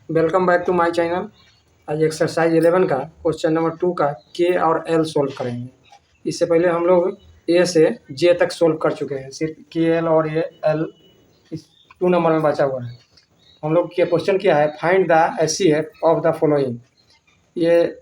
Welcome back to my channel. आज exercise 11 का question number 2 का के और एल सोल्व करेंगे। इससे पहले हम लोग ए से जे तक सोल्व कर चुके हैं, सिर्फ के एल और ए एल इस 2 नंबर में बचा हुआ है। हम लोग के क्वेश्चन क्या है, find the HCF of the following. ये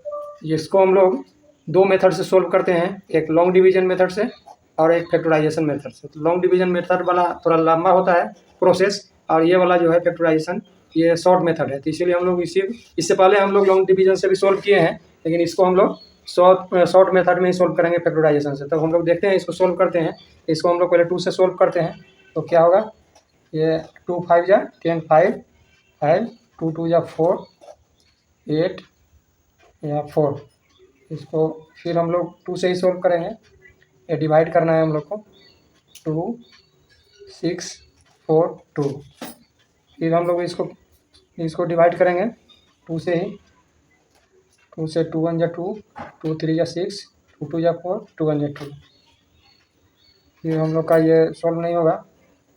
इसको हम लोग 2 मेथड से सोल्व करते हैं, एक लॉन्ग डिवीजन मेथड से और एक फैक्टराइजेशन मेथड से। तो लॉन्ग डिवीजन मेथड वाला थोड़ा लंबा होता है प्रोसेस, और ये वाला जो है फैक्टराइजेशन ये शॉर्ट मेथड है। तो इसीलिए हम लोग इससे पहले हम लोग लॉन्ग डिवीजन से भी सोल्व किए हैं, लेकिन इसको हम लोग शॉर्ट मेथड में ही सोल्व करेंगे फैक्टराइजेशन से। तो हम लोग देखते हैं, इसको सोल्व करते हैं। इसको हम लोग पहले 2 से सोल्व करते हैं। तो क्या होगा, ये 2 5 जा 10 5 5 2 2 जा 4 8 या 4। इसको फिर हम लोग 2 से ही सोल्व करेंगे। ये डिवाइड करना है हम लोग को, 2 6 4 2। फिर हम लोग इसको डिवाइड करेंगे 2 से ही। 2 से 2 1 जा 2 2 3 जा 6 2 2 जा 4 2 1 जा 2। फिर हम लोग का ये सॉल्व नहीं होगा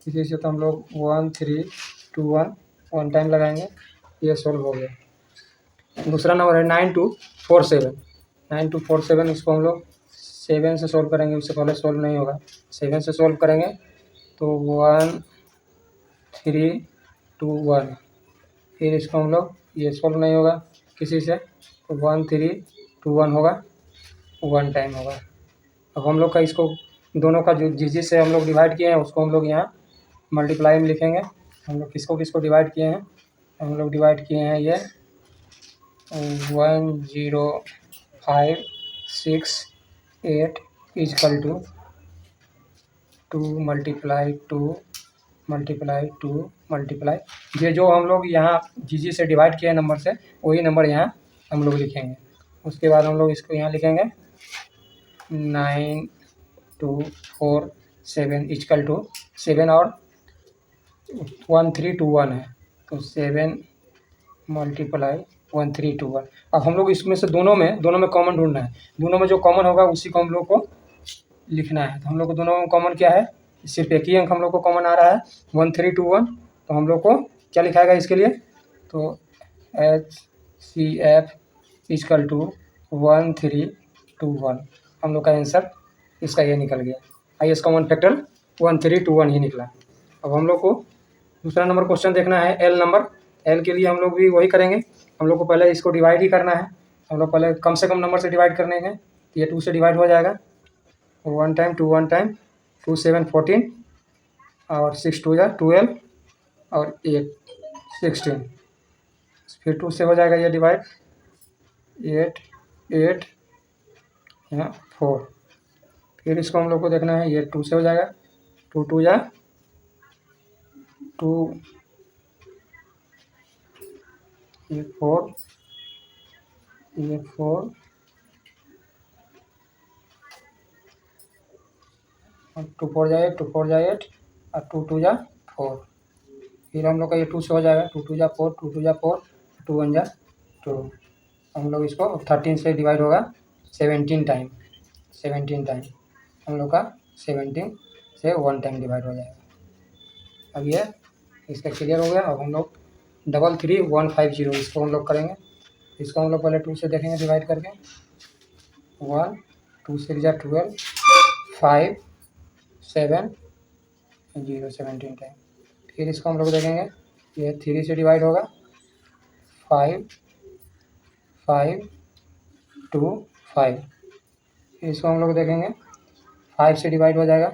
इसी से, तो हम लोग 1 3 2 1 1 टाइम लगाएंगे, ये सॉल्व हो गया। दूसरा नंबर है 9 2 4 7। 9 2 4 7, इसको हम लोग 7 से सोल्व करेंगे, उससे पहले सोल्व नहीं होगा। 7 से सोल्व करेंगे तो 1 3 2 1। फिर इसको हम लोग ये सोल्व नहीं होगा किसी से, तो 1 3 2 1 होगा, 1 टाइम होगा। अब हम लोग का इसको दोनों का जो जिस से हम लोग डिवाइड किए हैं उसको हम लोग यहाँ मल्टीप्लाई में लिखेंगे। हम लोग किसको डिवाइड किए हैं, हम लोग डिवाइड किए हैं ये 1 0 5 6 8 equal to 2 multiply 2 multiply 2 multiply. ये जो हम लोग यहाँ जी से डिवाइड किए नंबर से, वही नंबर यहाँ हम लोग लिखेंगे। उसके बाद हम लोग इसको यहाँ लिखेंगे 9 2 4 7 इजकल टू 7 और 1 3 2 1 है, तो 7 मल्टीप्लाई 1 3 2 1। अब हम लोग इसमें से दोनों में कॉमन ढूंढना है। दोनों में जो कॉमन होगा उसी को हम लोग को लिखना है। तो हम लोग को दोनों में कॉमन क्या है, सिर्फ एक ही अंक हम लोग को कॉमन आ रहा है 1 3 2 1। तो हम लोग को क्या लिखाएगा इसके लिए, तो HCF इजकल टू 1 3 2 1। हम लोग का आंसर इसका ये निकल गया। हाईएस्ट कॉमन फैक्टर 1 3 2 1 ही निकला। अब हम लोग को दूसरा नंबर क्वेश्चन देखना है, एल नंबर। एल के लिए हम लोग भी वही करेंगे। हम लोग को पहले इसको डिवाइड ही करना है। हम लोग पहले कम से कम नंबर से डिवाइड करने हैं। ये 2 से डिवाइड हो जाएगा, 1 टाइम 2 1 टाइम 2 7 14 और 6 2 या 12 और 8 16। फिर 2 से हो जाएगा ये डिवाइड 8 8 यहाँ 4। फिर इसको हम लोग को देखना है, ये 2 से हो जाएगा 2 2 या 2 ये 4 ये 4 और 2 4 जा 8 2 4 जा 8 और 2 2 जा 4। फिर हम लोग का ये 2 से हो जाएगा 2 2 जा 4 2 2 जा 4 2 1 जा 2। हम लोग इसको 13 से डिवाइड होगा 17 टाइम। 17 टाइम हम लोग का 17 से 1 टाइम डिवाइड हो जाएगा। अब ये इसका क्लियर हो गया। अब हम लोग 3 3 1 5 0 इसको हम लोग करेंगे। इसको हम लोग पहले 2 से देखेंगे डिवाइड करके, 1 2 से जा 12 5 7 0 17 टाइम। फिर इसको हम लोग देखेंगे, ये 3 से डिवाइड होगा 5 5 2 5। फिर इसको हम लोग देखेंगे 5 से डिवाइड हो जाएगा,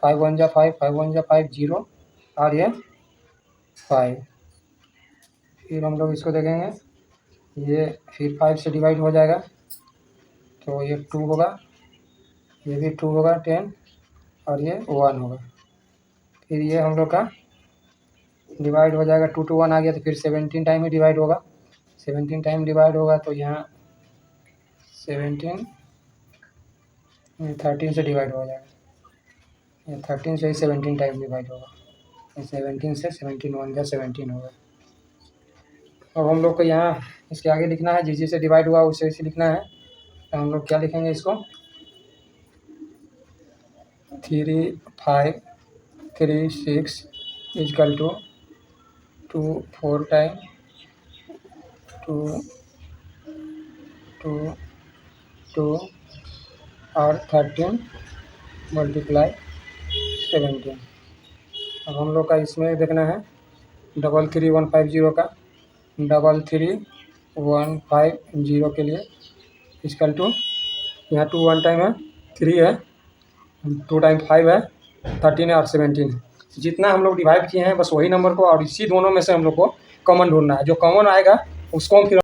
5 1 जा 5 5 1 जा 5 0 और ये 5। फिर हम लोग इसको देखेंगे, ये फिर 5 से डिवाइड हो जाएगा तो ये 2 होगा, ये भी 2 होगा 10 और ये 1 होगा। फिर ये हम लोग का डिवाइड हो जाएगा 2 2 1 आ गया, तो फिर 17 टाइम ही डिवाइड होगा। 17 टाइम डिवाइड होगा तो यहाँ 17 13 से डिवाइड हो जाएगा, ये 13 से ही 17 टाइम डिवाइड होगा। 17 से 17 1 जा 17 होगा। अब हम लोग को यहाँ इसके आगे लिखना है, जिस से डिवाइड हुआ उसे इसे लिखना है। तो हम लोग क्या लिखेंगे, इसको 3 5 3 6 इजकल टू 2 4 टाइम 2 2 2 और 13 मल्टीप्लाई 17। अब हम लोग का इसमें देखना है 33150 का 33150 के लिए इक्वल टू यहाँ 2 1 टाइम है, 3 है, 2 टाइम 5 है, 13 है और 17 है। जितना हम लोग डिवाइड किए हैं बस वही नंबर को, और इसी दोनों में से हम लोग को कॉमन ढूंढना है। जो कॉमन आएगा उसको हम फिर